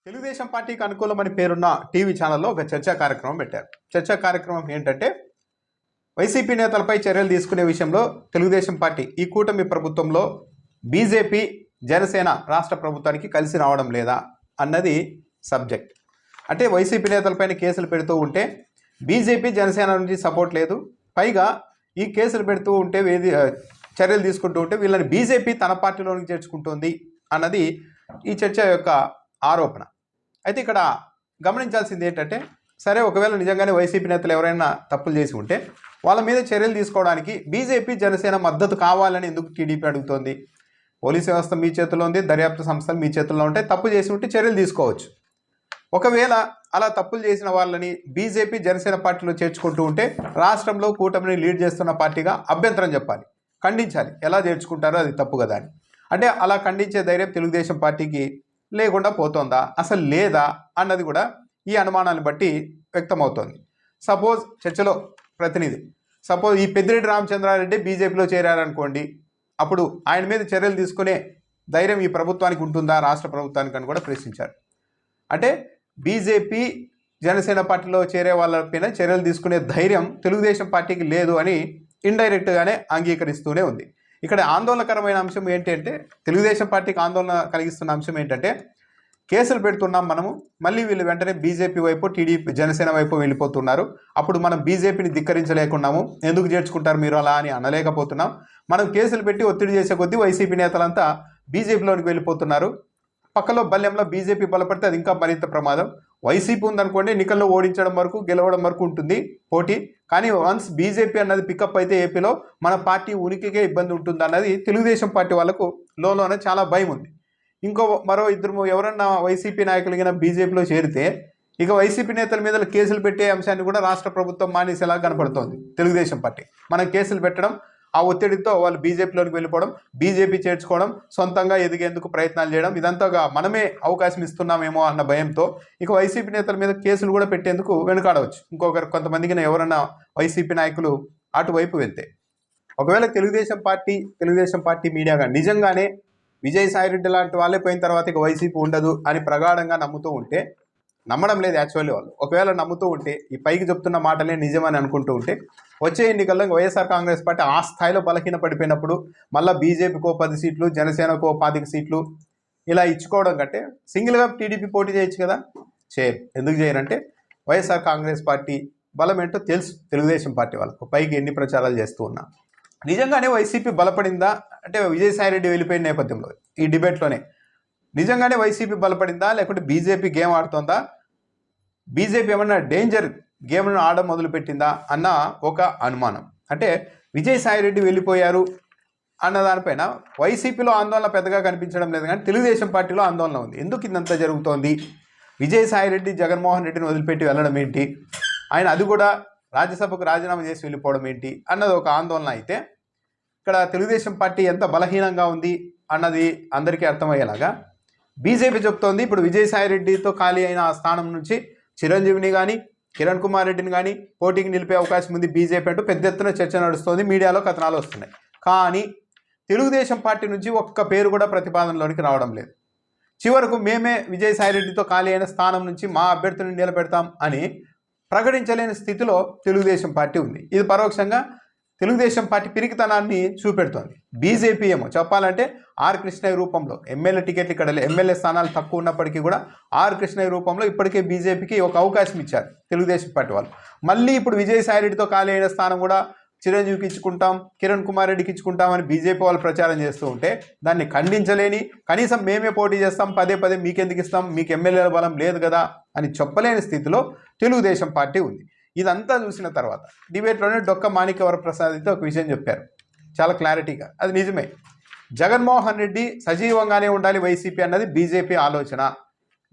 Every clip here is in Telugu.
తెలుగుదేశం పార్టీకి అనుకూలమని పేరున్న టీవీ ఛానల్లో ఒక చర్చా కార్యక్రమం పెట్టారు. చర్చా కార్యక్రమం ఏంటంటే వైసీపీ నేతలపై చర్యలు తీసుకునే విషయంలో తెలుగుదేశం పార్టీ ఈ కూటమి ప్రభుత్వంలో బీజేపీ జనసేన రాష్ట్ర ప్రభుత్వానికి కలిసి రావడం లేదా అన్నది సబ్జెక్ట్. అంటే వైసీపీ నేతలపైన కేసులు పెడుతూ ఉంటే బీజేపీ జనసేన నుంచి సపోర్ట్ లేదు, పైగా ఈ కేసులు పెడుతూ ఉంటే చర్యలు తీసుకుంటూ ఉంటే వీళ్ళని బీజేపీ తన పార్టీలోనికి చేర్చుకుంటుంది అన్నది ఈ చర్చ యొక్క ఆరోపణ. అయితే ఇక్కడ గమనించాల్సింది ఏంటంటే, సరే ఒకవేళ నిజంగానే వైసీపీ నేతలు ఎవరైనా తప్పులు చేసి ఉంటే వాళ్ళ మీద చర్యలు తీసుకోవడానికి బీజేపీ జనసేన మద్దతు కావాలని ఎందుకు టీడీపీ అడుగుతోంది? పోలీస్ వ్యవస్థ మీ చేతుల్లో ఉంది, దర్యాప్తు సంస్థలు మీ చేతుల్లో ఉంటాయి. తప్పు చేసి ఉంటే చర్యలు తీసుకోవచ్చు. ఒకవేళ అలా తప్పులు చేసిన వాళ్ళని బీజేపీ జనసేన పార్టీలో చేర్చుకుంటూ ఉంటే రాష్ట్రంలో కూటమిని లీడ్ చేస్తున్న పార్టీగా అభ్యంతరం చెప్పాలి, ఖండించాలి. ఎలా చేర్చుకుంటారో అది తప్పు కదా అని. అంటే అలా ఖండించే ధైర్యం తెలుగుదేశం పార్టీకి లేకుండా పోతుందా, అసలు లేదా అన్నది కూడా ఈ అనుమానాన్ని బట్టి వ్యక్తమవుతోంది. సపోజ్ చర్చలో ప్రతినిధి ఈ పెద్దిరెడ్డి రామచంద్రారెడ్డి బీజేపీలో చేరారనుకోండి, అప్పుడు ఆయన మీద చర్యలు తీసుకునే ధైర్యం ఈ ప్రభుత్వానికి ఉంటుందా, రాష్ట్ర ప్రభుత్వానికి అని కూడా ప్రశ్నించారు. అంటే బీజేపీ జనసేన పార్టీలో చేరే వాళ్ళపైన చర్యలు తీసుకునే ధైర్యం తెలుగుదేశం పార్టీకి లేదు అని ఇండైరెక్ట్గానే అంగీకరిస్తూనే ఉంది. ఇక్కడ ఆందోళనకరమైన అంశం ఏంటంటే, తెలుగుదేశం పార్టీకి ఆందోళన కలిగిస్తున్న అంశం ఏంటంటే, కేసులు పెడుతున్నాం మనము, మళ్ళీ వీళ్ళు వెంటనే బీజేపీ వైపు టీడీపీ జనసేన వైపు వెళ్ళిపోతున్నారు. అప్పుడు మనం బీజేపీని ధిక్కరించలేకున్నాము, ఎందుకు చేర్చుకుంటారు మీరు అలా అని అనలేకపోతున్నాం. మనం కేసులు పెట్టి ఒత్తిడి చేసే కొద్దీ వైసీపీ నేతలంతా బీజేపీలోనికి వెళ్ళిపోతున్నారు. పక్కలో బల్యంలో బీజేపీ బలపడితే అది ఇంకా మరింత ప్రమాదం. వైసీపీ ఉందనుకోండి, ఎన్నికల్లో ఓడించడం వరకు గెలవడం వరకు ఉంటుంది పోటీ. కానీ వన్స్ బీజేపీ అన్నది పికప్ అయితే ఏపీలో మన పార్టీ ఉనికికే ఇబ్బంది ఉంటుంది అన్నది తెలుగుదేశం పార్టీ వాళ్ళకు లోనే చాలా భయం ఉంది. మరో ఇద్దరు ఎవరన్నా వైసీపీ నాయకులు బీజేపీలో చేరితే ఇక వైసీపీ నేతల మీద కేసులు పెట్టే అంశాన్ని కూడా రాష్ట్ర ప్రభుత్వం మానేసేలా కనపడుతోంది తెలుగుదేశం పార్టీ. మనం కేసులు పెట్టడం, ఆ ఒత్తిడితో వాళ్ళు బీజేపీలోకి వెళ్ళిపోవడం, బీజేపీ చేర్చుకోవడం, సొంతంగా ఎదిగేందుకు ప్రయత్నాలు చేయడం, ఇదంతాగా మనమే అవకాశం ఇస్తున్నామేమో అన్న భయంతో ఇక వైసీపీ నేతల మీద కేసులు కూడా పెట్టేందుకు వెనుకాడవచ్చు. కొంతమందికి ఎవరన్నా వైసీపీ నాయకులు అటువైపు వెళ్తే. ఒకవేళ తెలుగుదేశం పార్టీ మీడియాగా నిజంగానే విజయసాయిరెడ్డి లాంటి వాళ్ళే పోయిన తర్వాత ఇక వైసీపీ ఉండదు అని ప్రగాఢంగా నమ్ముతూ ఉంటే, నమ్మడం లేదు యాక్చువల్లీ వాళ్ళు, ఒకవేళ నమ్ముతూ ఉంటే ఈ పైకి చెప్తున్న మాటలే నిజమని అనుకుంటూ ఉంటే, వచ్చే ఎన్నికల్లో వైఎస్ఆర్ కాంగ్రెస్ పార్టీ ఆ స్థాయిలో బలహీన పడిపోయినప్పుడు మళ్ళీ బీజేపీకో 10 సీట్లు, జనసేనకో 25 సీట్లు ఇలా ఇచ్చుకోవడం కంటే సింగిల్గా టీడీపీ పోటీ చేయొచ్చు కదా. చేయరు. ఎందుకు చేయరంటే వైఎస్ఆర్ కాంగ్రెస్ పార్టీ బలం ఏంటో తెలుసు తెలుగుదేశం పార్టీ వాళ్ళకు, పైకి ఎన్ని ప్రచారాలు చేస్తూ ఉన్నా. నిజంగానే వైసీపీ బలపడిందా అంటే, విజయసాయిరెడ్డి వెళ్ళిపోయిన నేపథ్యంలో ఈ డిబేట్లోనే నిజంగానే వైసీపీ బలపడిందా, లేకుంటే బీజేపీ గేమ్ ఆడుతోందా, బీజేపీ ఏమన్నా డేంజర్ గేమ్ను ఆడడం మొదలుపెట్టిందా అన్న ఒక అనుమానం. అంటే విజయసాయిరెడ్డి వెళ్ళిపోయారు అన్న దానిపైన వైసీపీలో ఆందోళన పెద్దగా కనిపించడం లేదు, కానీ తెలుగుదేశం పార్టీలో ఆందోళన ఉంది. ఎందుకు ఇదంతా జరుగుతోంది? విజయసాయిరెడ్డి జగన్మోహన్ రెడ్డిని వదిలిపెట్టి వెళ్ళడం ఏంటి, ఆయన అది కూడా రాజ్యసభకు రాజీనామా చేసి వెళ్ళిపోవడం ఏంటి అన్నది ఒక ఆందోళన. అయితే ఇక్కడ తెలుగుదేశం పార్టీ ఎంత బలహీనంగా ఉంది అన్నది అందరికీ అర్థమయ్యేలాగా బీజేపీ చెప్తోంది, ఇప్పుడు విజయసాయిరెడ్డితో ఖాళీ అయిన ఆ స్థానం నుంచి చిరంజీవిని కానీ కిరణ్ కుమార్ రెడ్డిని కానీ పోటీకి నిలిపే అవకాశం ఉంది బీజేపీ అంటూ పెద్ద ఎత్తున చర్చ నడుస్తోంది, మీడియాలో కథనాలు వస్తున్నాయి. కానీ తెలుగుదేశం పార్టీ నుంచి ఒక్క పేరు కూడా ప్రతిపాదనలోనికి రావడం లేదు. చివరకు మేమే విజయసాయిరెడ్డితో ఖాళీ అయిన స్థానం నుంచి మా అభ్యర్థిని నిలబెడతాం అని ప్రకటించలేని స్థితిలో తెలుగుదేశం పార్టీ ఉంది. ఇది పరోక్షంగా తెలుగుదేశం పార్టీ పిరికితనాన్ని చూపెడుతోంది. బీజేపీ ఏమో చెప్పాలంటే ఆర్ కృష్ణయ్య రూపంలో ఎమ్మెల్యే టికెట్లు, ఇక్కడ ఎమ్మెల్యే స్థానాలు తక్కువ ఉన్నప్పటికీ కూడా ఆర్ కృష్ణయ్య రూపంలో ఇప్పటికే బీజేపీకి ఒక అవకాశం ఇచ్చారు తెలుగుదేశం పార్టీ వాళ్ళు. మళ్ళీ ఇప్పుడు విజయసాయిరెడ్డితో ఖాళీ అయిన స్థానం కూడా చిరంజీవికి ఇచ్చుకుంటాం, కిరణ్ కుమార్ రెడ్డికి ఇచ్చుకుంటామని బీజేపీ వాళ్ళు ప్రచారం చేస్తూ ఉంటే దాన్ని ఖండించలేని, కనీసం మేమే పోటీ చేస్తాం, పదే మీకెందుకు ఇస్తాం, మీకు ఎమ్మెల్యేల బలం లేదు కదా అని చెప్పలేని స్థితిలో తెలుగుదేశం పార్టీ ఉంది. ఇదంతా చూసిన తర్వాత డిబేట్లోనే డొక్క మాణిక్యవరప్రసాద్ అయితే ఒక విషయం చెప్పారు చాలా క్లారిటీగా, అది నిజమే. జగన్మోహన్ రెడ్డి సజీవంగానే ఉండాలి వైసీపీ అన్నది బీజేపీ ఆలోచన.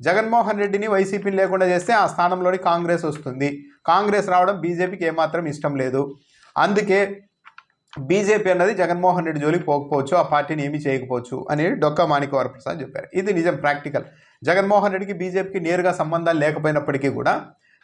జగన్మోహన్ రెడ్డిని వైసీపీని లేకుండా చేస్తే ఆ స్థానంలోని కాంగ్రెస్ వస్తుంది, కాంగ్రెస్ రావడం బీజేపీకి ఏమాత్రం ఇష్టం లేదు. అందుకే బీజేపీ అన్నది జగన్మోహన్ రెడ్డి జోలికి పోకపోవచ్చు, ఆ పార్టీని ఏమీ చేయకపోవచ్చు అనేది డొక్క మాణిక్యవరప్రసాద్ చెప్పారు. ఇది నిజం, ప్రాక్టికల్. జగన్మోహన్ రెడ్డికి బీజేపీకి నేరుగా సంబంధాలు లేకపోయినప్పటికీ కూడా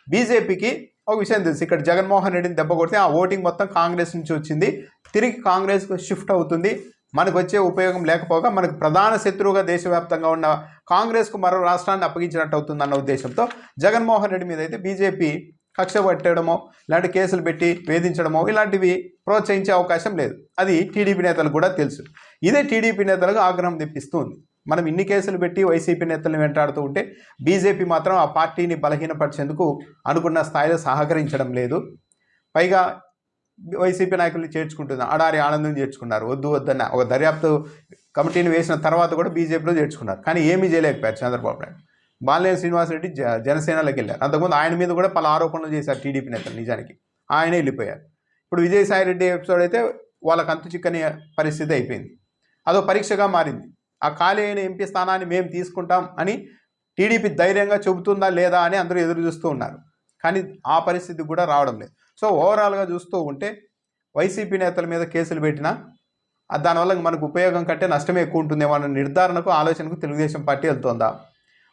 బీజేపీకి ఒక విషయం తెలుసు, ఇక్కడ జగన్మోహన్ రెడ్డిని దెబ్బ కొడితే ఆ ఓటింగ్ మొత్తం కాంగ్రెస్ నుంచి వచ్చింది, తిరిగి కాంగ్రెస్కు షిఫ్ట్ అవుతుంది, మనకు వచ్చే ఉపయోగం లేకపోగా మనకు ప్రధాన శత్రువుగా దేశవ్యాప్తంగా ఉన్న కాంగ్రెస్కు మరో రాష్ట్రాన్ని అప్పగించినట్టు అవుతుందన్న ఉద్దేశంతో జగన్మోహన్ రెడ్డి మీద అయితే బీజేపీ కక్ష పట్టడమో ఇలాంటి కేసులు పెట్టి వేధించడమో ఇలాంటివి ప్రోత్సహించే అవకాశం లేదు. అది టీడీపీ నేతలకు కూడా తెలుసు. ఇదే టీడీపీ నేతలకు ఆగ్రహం తెప్పిస్తుంది. మనం ఇన్ని కేసులు పెట్టి వైసీపీ నేతలను వెంటాడుతూ ఉంటే బీజేపీ మాత్రం ఆ పార్టీని బలహీనపరిచేందుకు అనుకున్న స్థాయిలో సహకరించడం లేదు. పైగా వైసీపీ నాయకుల్ని చేర్చుకుంటుంది. ఆడారి ఆనందం చేర్చుకున్నారు, వద్దు వద్దన్న ఒక దర్యాప్తు కమిటీని వేసిన తర్వాత కూడా బీజేపీలో చేర్చుకున్నారు. కానీ ఏమీ చేయలేకపోయారు చంద్రబాబు నాయుడు. బాలినేని శ్రీనివాసరెడ్డి జనసేనలోకి వెళ్ళారు. అంతకుముందు ఆయన మీద కూడా పలు ఆరోపణలు చేశారు టీడీపీ నేతలు. నిజానికి ఆయనే వెళ్ళిపోయారు. ఇప్పుడు విజయసాయిరెడ్డి ఎపిసోడ్ అయితే వాళ్ళకి అంతు చిక్కని పరిస్థితి అయిపోయింది. అదో పరీక్షగా మారింది. ఆ ఖాళీ అయిన ఎంపీ స్థానాన్ని మేము తీసుకుంటాం అని టీడీపీ ధైర్యంగా చెబుతుందా లేదా అని అందరూ ఎదురు చూస్తూ ఉన్నారు. కానీ ఆ పరిస్థితి కూడా రావడం లేదు. సో ఓవరాల్గా చూస్తూ ఉంటే వైసీపీ నేతల మీద కేసులు పెట్టినా దానివల్ల మనకు ఉపయోగం కంటే నష్టమే ఎక్కువ ఉంటుందేమో అన్న నిర్ధారణకు ఆలోచనకు తెలుగుదేశం పార్టీ వెళ్తోందా?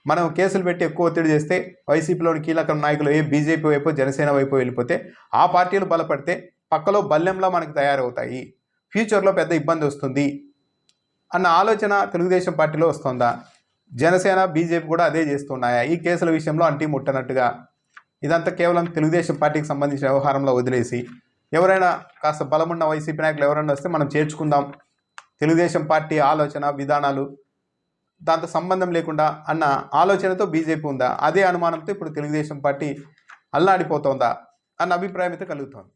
మనం కేసులు పెట్టి ఎక్కువ ఒత్తిడి చేస్తే వైసీపీలోని కీలక నాయకులు బీజేపీ వైపు జనసేన వైపు వెళ్ళిపోతే ఆ పార్టీలు బలపడితే పక్కలో బల్లెంలా మనకు తయారవుతాయి, ఫ్యూచర్లో పెద్ద ఇబ్బంది వస్తుంది అన్న ఆలోచన తెలుగుదేశం పార్టీలో వస్తుందా? జనసేన బీజేపీ కూడా అదే చేస్తున్నాయా? ఈ కేసుల విషయంలో అంటీ ముట్టనట్టుగా ఇదంతా కేవలం తెలుగుదేశం పార్టీకి సంబంధించిన వ్యవహారంలో వదిలేసి ఎవరైనా కాస్త బలమున్న వైసీపీ నాయకులు ఎవరైనా వస్తే మనం చేర్చుకుందాం, తెలుగుదేశం పార్టీ ఆలోచన విధానాలు దాంతో సంబంధం లేకుండా అన్న ఆలోచనతో బీజేపీ ఉందా? అదే అనుమానంతో ఇప్పుడు తెలుగుదేశం పార్టీ అల్లాడిపోతోందా అన్న అభిప్రాయం అయితే కలుగుతోంది.